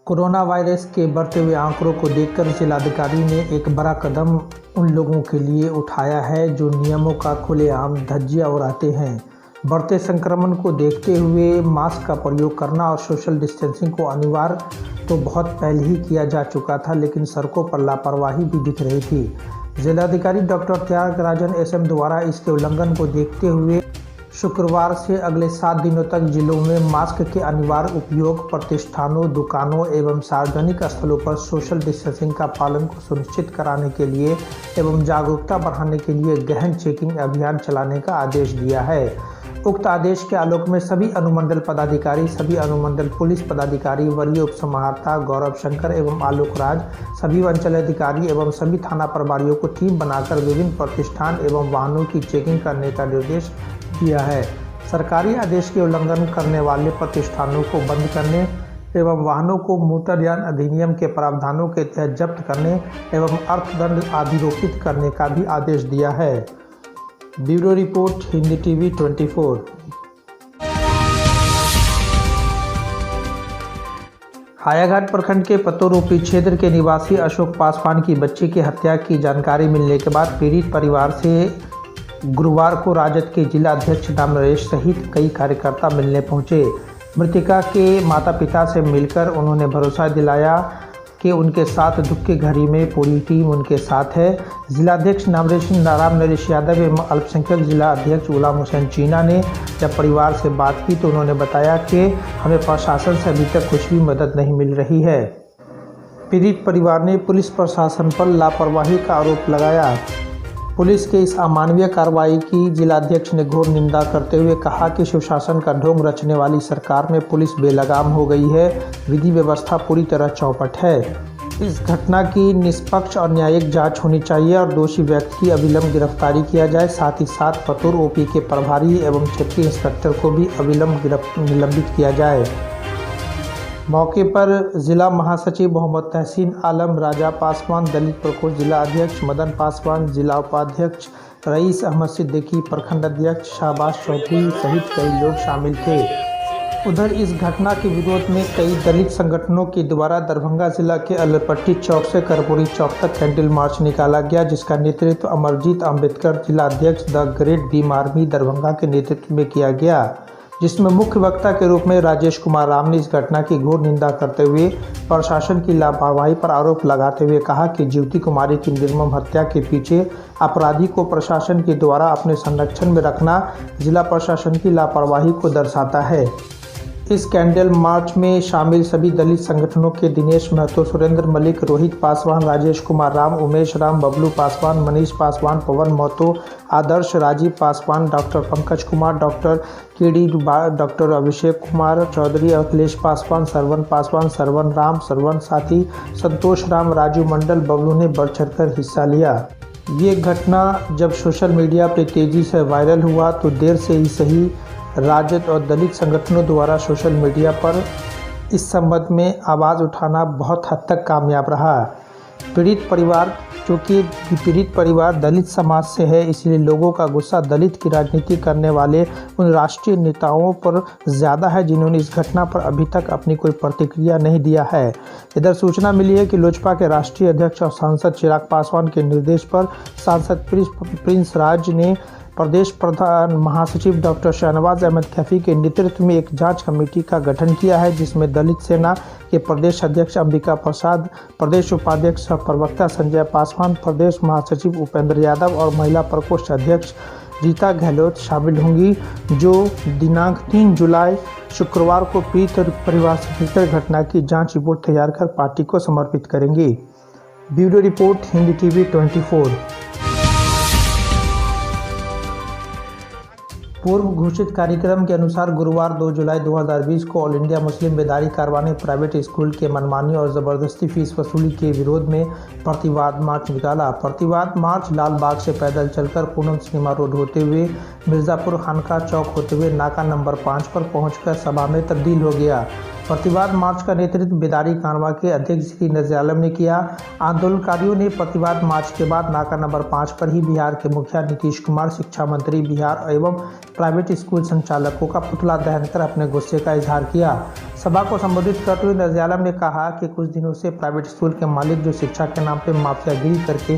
Corona virus के बढ़ते हुए आंकड़ों को देखकर जिलाधिकारी ने एक बड़ा कदम उन लोगों के लिए उठाया है जो नियमों का खुलेआम धज्जियां उड़ाते हैं। बढ़ते संक्रमण को देखते हुए मास्क का प्रयोग करना और सोशल डिस्टेंसिंग को अनिवार्य तो बहुत पहले ही किया जा चुका था, लेकिन सड़कों पर लापरवाही भी दिख रही थी। जिलाधिकारी डॉक्टर त्यागराजन एसएम द्वारा इसके उल्लंघन को देखते हुए शुक्रवार से अगले 7 दिनों तक जिलों में मास्क के अनिवार्य उपयोग, प्रतिष्ठानों, दुकानों एवं सार्वजनिक स्थलों पर सोशल डिस्टेंसिंग का पालन को सुनिश्चित कराने के लिए एवं जागरूकता बढ़ाने के लिए गहन चेकिंग अभियान चलाने का आदेश दिया है। उक्त आदेश के आलोक में सभी अनुमंडल पदाधिकारी, सभी अनुमंडल पुलिस पदाधिकारी, वरीय उपसमाहर्ता गौरव शंकर एवं आलोक राज, सभी अंचलाधिकारी एवं सभी थाना प्रभारियों को टीम बनाकर विभिन्न प्रतिष्ठान एवं वाहनों की चेकिंग करने का निर्देश दिया है। सरकारी आदेश के उल्लंघन करने वाले प्रतिष्ठानों को बंद करने एवं वाहनों को मोटरयान अधिनियम के प्रावधानों के तहत जब्त करने एवं अर्थदंड अधिरोपित करने का भी आदेश दिया है। Bureau report, Hindi TV 24। Hayaghat प्रखंड के पतोरोपी क्षेत्र के निवासी अशोक पासवान की बच्ची की हत्या की जानकारी मिलने के बाद पीड़ित परिवार से गुरुवार को राजद के जिला अध्यक्ष राम नरेश सहित कई कार्यकर्ता मिलने पहुंचे। मृतका के माता पिता से मिलकर उन्होंने भरोसा दिलाया कि उनके साथ दुख की घड़ी में पूरी टीम उनके साथ है। जिलाध्यक्ष राम नरेश यादव एवं अल्पसंख्यक जिला अध्यक्ष गुलाम हुसैन चीना ने जब परिवार से बात की तो उन्होंने बताया कि हमें प्रशासन से अभी तक कुछ भी मदद नहीं मिल रही है। पीड़ित परिवार ने पुलिस प्रशासन पर लापरवाही का आरोप लगाया। पुलिस के इस अमानवीय कार्रवाई की जिलाध्यक्ष ने घोर निंदा करते हुए कहा कि सुशासन का ढोंग रचने वाली सरकार में पुलिस बेलगाम हो गई है, विधि व्यवस्था पूरी तरह चौपट है। इस घटना की निष्पक्ष और न्यायिक जांच होनी चाहिए और दोषी व्यक्ति की अविलंब गिरफ्तारी किया जाए। साथ ही साथ पतोर ओपी के प्रभारी एवं क्षेत्रीय इंस्पेक्टर को भी अविलंब निलंबित किया जाए। मौके पर जिला महासचिव मोहम्मद तहसीन आलम, राजा पासवान, दलित प्रकोष्ठ जिला अध्यक्ष मदन पासवान, जिला उपाध्यक्ष रईस अहमद सिद्दीकी, प्रखंड अध्यक्ष शाहबाज चौधरी सहित कई लोग शामिल थे। उधर इस घटना के विरोध में कई दलित संगठनों के द्वारा दरभंगा जिला के अलपट्टी चौक से कर्पूरी चौक तक कैंडल मार्च निकाला गया, जिसका नेतृत्व अमरजीत अम्बेडकर जिला अध्यक्ष the great Bhim army Darbhanga के नेतृत्व में किया गया, जिसमें मुख्य वक्ता के रूप में राजेश कुमार राम ने इस घटना की घोर निंदा करते हुए प्रशासन की लापरवाही पर आरोप लगाते हुए कहा कि ज्योति कुमारी की निर्मम हत्या के पीछे अपराधी को प्रशासन के द्वारा अपने संरक्षण में रखना जिला प्रशासन की लापरवाही को दर्शाता है। इस कैंडल मार्च में शामिल सभी दलित संगठनों के Dinesh Mahto, Surendra Malik, Rohit Paswan, Rajesh Kumar Ram, Umesh Ram, Bablu Paswan, Manish Paswan, Pawan Mahto, Adarsh, Rajiv Paswan, doctor Pankaj Kumar, doctor KD, doctor Abhishek Kumar Chaudhary, Akhilesh Paswan, Sarwan Paswan, Sarwan Ram, Sarwan Sathi, Santosh Ram, Raju मंडल, बबलू ने बढ़ चढ़कर हिस्सा लिया। ये घटना जब सोशल मीडिया पर तेजी से वायरल हुआ तो देर से ही सही राजद और दलित संगठनों द्वारा सोशल मीडिया पर इस संबंध में आवाज़ उठाना बहुत हद तक कामयाब रहा। पीड़ित परिवार दलित समाज से है, इसलिए लोगों का गुस्सा दलित की राजनीति करने वाले उन राष्ट्रीय नेताओं पर ज़्यादा है जिन्होंने इस घटना पर अभी तक अपनी कोई प्रतिक्रिया नहीं दिया है। इधर सूचना मिली है कि लोजपा के राष्ट्रीय अध्यक्ष और सांसद चिराग पासवान के निर्देश पर सांसद प्रिंस राज ने प्रदेश प्रधान महासचिव डॉक्टर शहनवाज अहमद कैफी के नेतृत्व में एक जांच कमेटी का गठन किया है, जिसमें दलित सेना के प्रदेश अध्यक्ष अंबिका प्रसाद, प्रदेश उपाध्यक्ष सह प्रवक्ता संजय पासवान, प्रदेश महासचिव उपेंद्र यादव और महिला प्रकोष्ठ अध्यक्ष रीता गहलोत शामिल होंगी, जो दिनांक 3 जुलाई शुक्रवार को पीड़ित परिवार से मिलकर घटना की जाँच रिपोर्ट तैयार कर पार्टी को समर्पित करेंगी। Bureau report, Hindi TV 24। पूर्व घोषित कार्यक्रम के अनुसार गुरुवार 2 जुलाई 2020 को ऑल इंडिया मुस्लिम बेदारी कारवां ने प्राइवेट स्कूल के मनमानी और ज़बरदस्ती फीस वसूली के विरोध में प्रतिवाद मार्च निकाला। प्रतिवाद मार्च लाल बाग से पैदल चलकर पूनम सिनेमा रोड होते हुए मिर्ज़ापुर खानका चौक होते हुए नाका नंबर 5 पर पहुंचकर सभा में तब्दील हो गया। प्रतिवाद मार्च का नेतृत्व बेदारी कारवां के अध्यक्ष श्री नज़ीर आलम ने किया। आंदोलनकारियों ने प्रतिवाद मार्च के बाद नाका नंबर 5 पर ही बिहार के मुखिया नीतीश कुमार, शिक्षा मंत्री बिहार एवं प्राइवेट स्कूल संचालकों का पुतला दहन कर अपने गुस्से का इजहार किया। सभा को संबोधित करते हुए नज़ीर आलम ने कहा कि कुछ दिनों से प्राइवेट स्कूल के मालिक जो शिक्षा के नाम पे माफियागिरी करके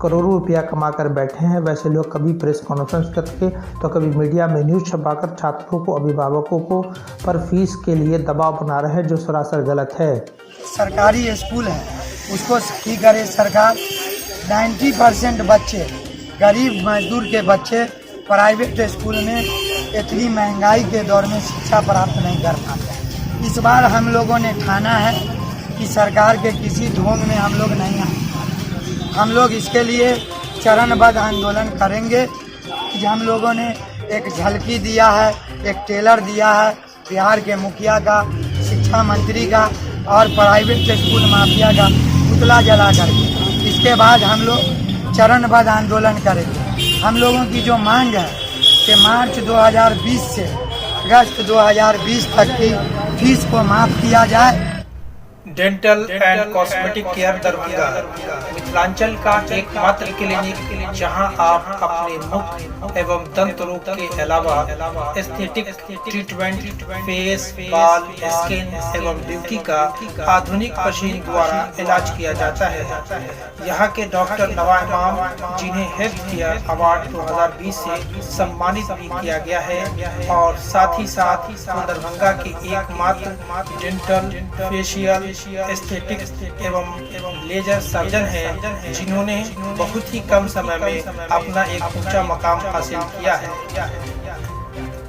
करोड़ों रुपया कमा कर बैठे हैं, वैसे लोग कभी प्रेस कॉन्फ्रेंस करके तो कभी मीडिया में न्यूज़ छपाकर छात्रों को, अभिभावकों को पर फीस के लिए दबाव बना रहे हैं, जो सरासर गलत है। सरकारी स्कूल है उसको सही करे सरकार। 90% बच्चे, गरीब मजदूर के बच्चे प्राइवेट स्कूल में इतनी महंगाई के दौर में शिक्षा प्राप्त नहीं कर पाते। इस बार हम लोगों ने ठाना है कि सरकार के किसी ढोंग में हम लोग नहीं आए। हम लोग इसके लिए चरणबद्ध आंदोलन करेंगे। कि हम लोगों ने एक झलकी दिया है, एक टेलर दिया है बिहार के मुखिया का, शिक्षा मंत्री का और प्राइवेट स्कूल माफिया का पुतला जला करके। इसके बाद हम लोग चरणबद्ध आंदोलन करेंगे। हम लोगों की जो मांग है कि मार्च 2020 से अगस्त 2020 तक की फीस को माफ किया जाए। Dental and cosmetic care Darbhanga Mithilanchal का एकमात्र क्लिनिक जहां आप अपने मुख एवं दंत रोग के अलावा एस्थेटिक ट्रीटमेंट, फेस, बाल, स्किन एवं ब्यूटी का आधुनिक मशीन द्वारा इलाज किया जाता है। यहां के डॉक्टर नवा इमाम, जिन्हें हेल्थ केयर अवार्ड 2020 से सम्मानित भी किया गया है, और साथ ही साथ दरभंगा के एकमात्र डेंटल, फेशियल, एस्थेटिक एवं लेजर सर्जन है, जिन्होंने बहुत ही कम समय में अपना एक ऊंचा मकाम हासिल किया है।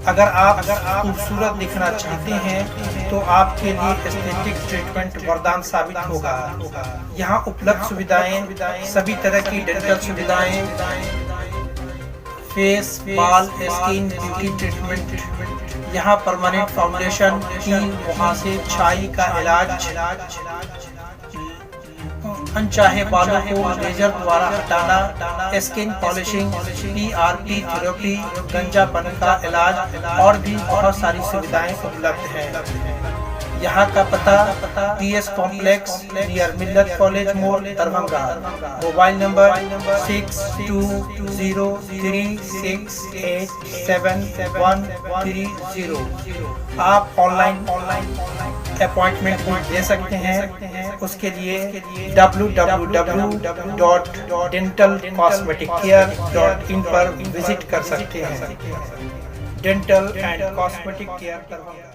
अगर आप खूबसूरत दिखना चाहते हैं तो आपके लिए एस्थेटिक ट्रीटमेंट वरदान साबित होगा। यहाँ उपलब्ध सुविधाएं, सभी तरह की डेंटल सुविधाएं, फेस, बाल, स्किन, ब्यूटी ट्रीटमेंट, यहाँ परमानेंट फाउंडेशन की मुहासे, छाई का इलाज, अनचाहे बालों को लेजर द्वारा हटाना, स्किन पॉलिशिंग, PRP थेरेपी, गंजापन का इलाज और भी बहुत सारी सुविधाएं उपलब्ध हैं। यहाँ का पता PS कॉम्प्लेक्स नियर मिल्लत कॉलेज मोड़ दरभंगा। Mobile number 6236867130। आप ऑनलाइन अपॉइंटमेंट दे सकते हैं। उसके लिए www.dentalcosmeticare.in पर विजिट कर सकते हैं। Dental and cosmetic care Darbhanga.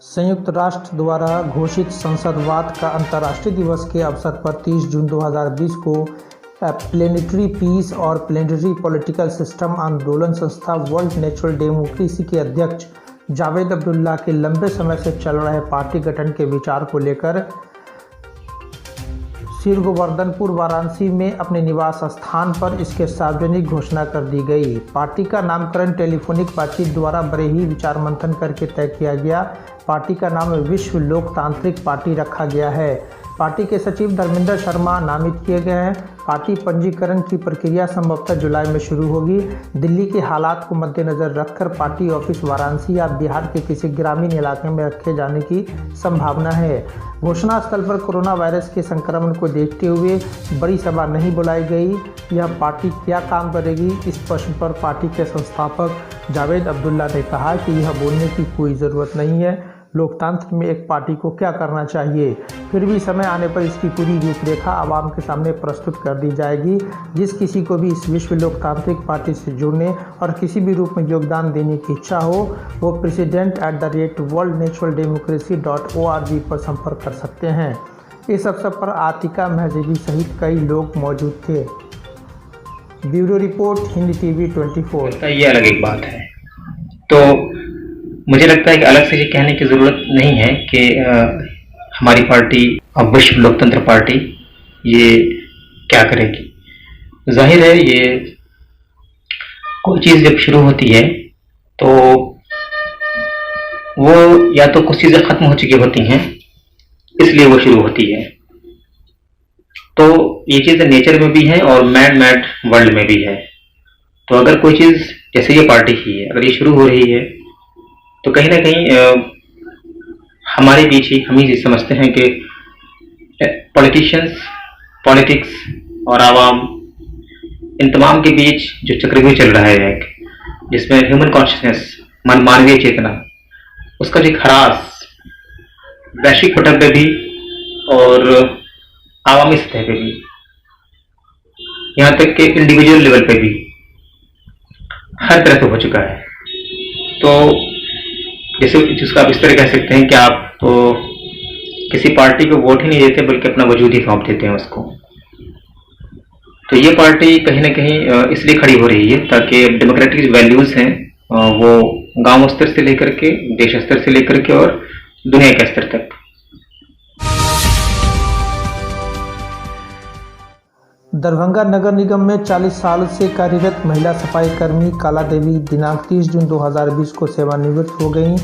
संयुक्त राष्ट्र द्वारा घोषित संसदवाद का अंतर्राष्ट्रीय दिवस के अवसर पर 30 जून 2020 को प्लेनेटरी पीस और प्लेनेटरी पॉलिटिकल सिस्टम आंदोलन संस्था वर्ल्ड नेचुरल डेमोक्रेसी के अध्यक्ष जावेद अब्दुल्ला के लंबे समय से चल रहे पार्टी गठन के विचार को लेकर श्रीगोवर्धनपुर वाराणसी में अपने निवास स्थान पर इसके सार्वजनिक घोषणा कर दी गई। पार्टी का नामकरण टेलीफोनिक बातचीत द्वारा बड़े ही विचार मंथन करके तय किया गया। पार्टी का नाम विश्व लोकतांत्रिक पार्टी रखा गया है। पार्टी के सचिव धर्मेंद्र शर्मा नामित किए गए हैं। पार्टी पंजीकरण की प्रक्रिया संभवतः जुलाई में शुरू होगी। दिल्ली के हालात को मद्देनजर रखकर पार्टी ऑफिस वाराणसी या बिहार के किसी ग्रामीण इलाके में रखे जाने की संभावना है। घोषणा स्थल पर कोरोना वायरस के संक्रमण को देखते हुए बड़ी सभा नहीं बुलाई गई। यह पार्टी क्या काम करेगी, इस प्रश्न पर पार्टी के संस्थापक जावेद अब्दुल्ला ने कहा कि यह बोलने की कोई ज़रूरत नहीं है। लोकतंत्र में एक पार्टी को क्या करना चाहिए, फिर भी समय आने पर इसकी पूरी रूपरेखा आवाम के सामने प्रस्तुत कर दी जाएगी। जिस किसी को भी इस विश्व लोकतांत्रिक पार्टी से जुड़ने और किसी भी रूप में योगदान देने की इच्छा हो, वो president@worldnaturaldemocracy.org पर संपर्क कर सकते हैं। इस अवसर पर आतिका महजबी सहित कई लोग मौजूद थे। Bureau report, Hindi TV 24। ये अलग एक बात है, तो मुझे लगता है कि अलग से ये कहने की ज़रूरत नहीं है कि हमारी पार्टी अब विश्व लोकतंत्र पार्टी ये क्या करेगी। जाहिर है ये कोई चीज़ जब शुरू होती है तो वो या तो कुछ चीज़ें ख़त्म हो चुकी होती हैं, इसलिए वो शुरू होती है। तो ये चीज़ें नेचर में भी है और मैड वर्ल्ड में भी है। तो अगर कोई चीज़ जैसे ये पार्टी ही है, अगर ये शुरू हो रही है तो कहीं ना कहीं हमारे बीच ही हम ही समझते हैं कि पॉलिटिशियंस, पॉलिटिक्स और आवाम, इन तमाम के बीच जो चक्रव्यूह चल रहा है, जिसमें ह्यूमन कॉन्शियसनेस, मानवीय चेतना, उसका जो ख़रास वैश्विक पटल पे भी और आवामी सतह पे भी, यहाँ तक कि इंडिविजुअल लेवल पे भी हर तरह से हो चुका है। तो जैसे जिसको आप इस तरह कह सकते हैं कि आप तो किसी पार्टी को वोट ही नहीं देते बल्कि अपना वजूद ही सौंप देते हैं उसको। तो ये पार्टी कहीं ना कहीं इसलिए खड़ी हो रही है ताकि डेमोक्रेटिक वैल्यूज हैं वो गांव स्तर से लेकर के, देश स्तर से लेकर के और दुनिया के स्तर तक। दरभंगा नगर निगम में 40 साल से कार्यरत महिला सफाई कर्मी काला देवी दिनांक 30 जून 2020 को सेवानिवृत्त हो गईं।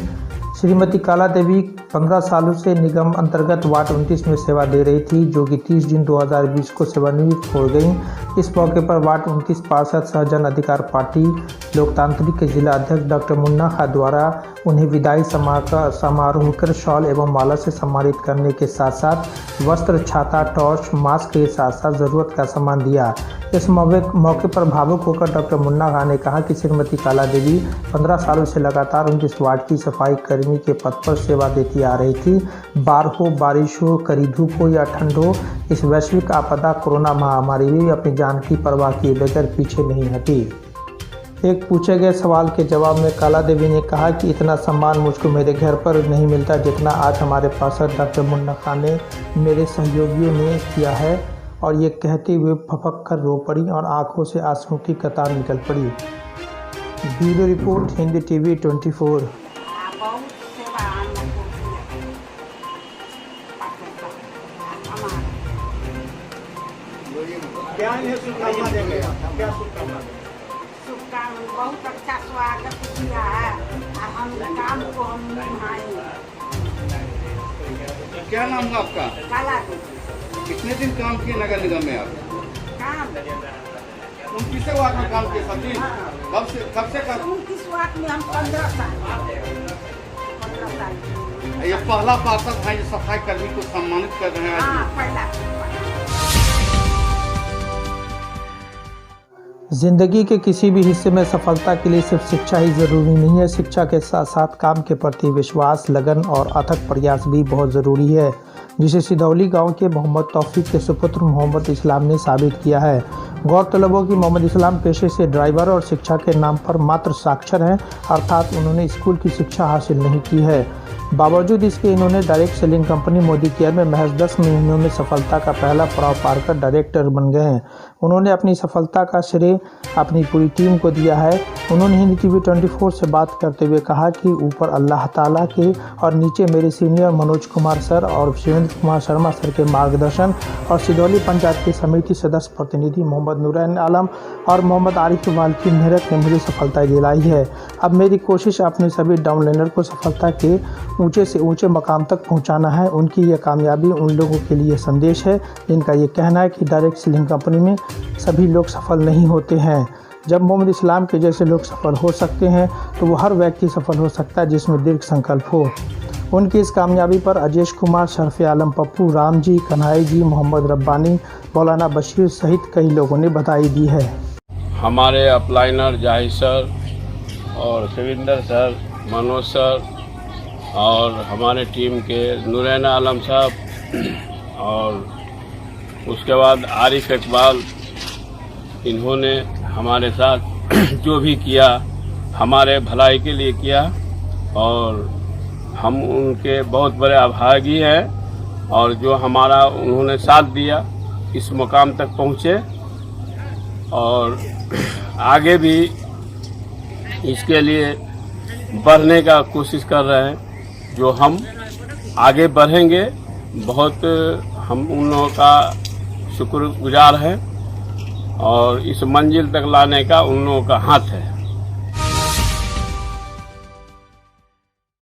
श्रीमती काला देवी 15 सालों से निगम अंतर्गत वार्ड 29 में सेवा दे रही थी, जो कि 30 जून 2020 को सेवानिवृत्त हो गईं। इस मौके पर वार्ड 29 पार्षद सहजन अधिकार पार्टी लोकतांत्रिक के जिला अध्यक्ष डॉक्टर मुन्ना खां द्वारा उन्हें विदाई समारोह कर शॉल एवं माला से सम्मानित करने के साथ साथ वस्त्र, छाता, टॉर्च, मास्क के साथ साथ जरूरत का सामान दिया। इस मौके पर भावुक होकर डॉक्टर मुन्ना खां ने कहा कि श्रीमती काला देवी 15 सालों से लगातार 29 वार्ड की सफाई कर्मी के पद पर सेवा देती आ रही थी। बार हो, बारिश हो, कड़ी धूप हो या ठंड हो, इस वैश्विक आपदा कोरोना महामारी में अपनी जान की परवाह किए बगैर पीछे नहीं हटी। एक पूछे गए सवाल के जवाब में काला देवी ने कहा कि इतना सम्मान मुझको मेरे घर पर नहीं मिलता जितना आज हमारे पार्षद डॉक्टर मुन्ना खां ने मेरे सहयोगियों ने किया है। और ये कहते हुए फपक कर रो पड़ी और आंखों से आंसुओं की कतार निकल पड़ी। Bureau report, Hindi TV 24। क्या इन्हें शुभकामना देंगे? क्या शुभकामना? शुभकामना, बहुत अच्छा स्वागत किया है। हम काम को हम निभाएंगे। क्या नाम है आपका? काला देवी। कितने दिन काम किए नगर निगम में आप? काम 29 वार्ड में काम किए सब दिन? कब से कर? 29 वार्ड में हम 15 साल। ये पहला पार्षद है जो सफाई कर्मी को सम्मानित कर रहे हैं आज। पहला। जिंदगी के किसी भी हिस्से में सफलता के लिए सिर्फ शिक्षा ही ज़रूरी नहीं है, शिक्षा के साथ साथ काम के प्रति विश्वास, लगन और अथक प्रयास भी बहुत ज़रूरी है, जिसे सिधौली गांव के मोहम्मद तौफीक के सुपुत्र मोहम्मद इस्लाम ने साबित किया है। गौरतलब हो कि मोहम्मद इस्लाम पेशे से ड्राइवर और शिक्षा के नाम पर मात्र साक्षर हैं, अर्थात उन्होंने स्कूल की शिक्षा हासिल नहीं की है। बावजूद इसके इन्होंने direct selling company Modi care में महज 10 महीनों में सफलता का पहला पड़ाव पार कर डायरेक्टर बन गए हैं। उन्होंने अपनी सफलता का श्रेय अपनी पूरी टीम को दिया है। उन्होंने हिंदी टीवी 24 से बात करते हुए कहा कि ऊपर अल्लाह ताला के और नीचे मेरे सीनियर मनोज कुमार सर और शिवेंद्र कुमार शर्मा सर के मार्गदर्शन और सिधौली पंचायत की समिति सदस्य प्रतिनिधि मोहम्मद नूरैन आलम और मोहम्मद आरिफ इकबाल की मेहनत ने मुझे सफलता दिलाई है। अब मेरी कोशिश अपने सभी डाउनलाइनर को सफलता के ऊंचे से ऊंचे मकाम तक पहुंचाना है। उनकी यह कामयाबी उन लोगों के लिए संदेश है जिनका ये कहना है कि डायरेक्ट सेलिंग कंपनी में सभी लोग सफल नहीं होते हैं। जब मोहम्मद इस्लाम के जैसे लोग सफल हो सकते हैं तो वो हर व्यक्ति सफल हो सकता है जिसमें दीर्घ संकल्प हो। उनकी इस कामयाबी पर अजेश कुमार, शरफ़े आलम पप्पू, राम जी, कन्हैया जी, मोहम्मद रब्बानी, मौलाना बशीर सहित कई लोगों ने बधाई दी है। हमारे अपलाइनर जाहिद सर और शिविंदर सर, मनोज सर और हमारे टीम के नूरैन आलम साहब और उसके बाद आरिफ इकबाल, इन्होंने हमारे साथ जो भी किया हमारे भलाई के लिए किया और हम उनके बहुत बड़े आभारी हैं। और जो हमारा उन्होंने साथ दिया इस मुकाम तक पहुँचे और आगे भी इसके लिए बढ़ने का कोशिश कर रहे हैं। जो हम आगे बढ़ेंगे, बहुत हम उन लोगों का शुक्रगुजार हैं और इस मंजिल तक लाने का उन लोगों का हाथ है।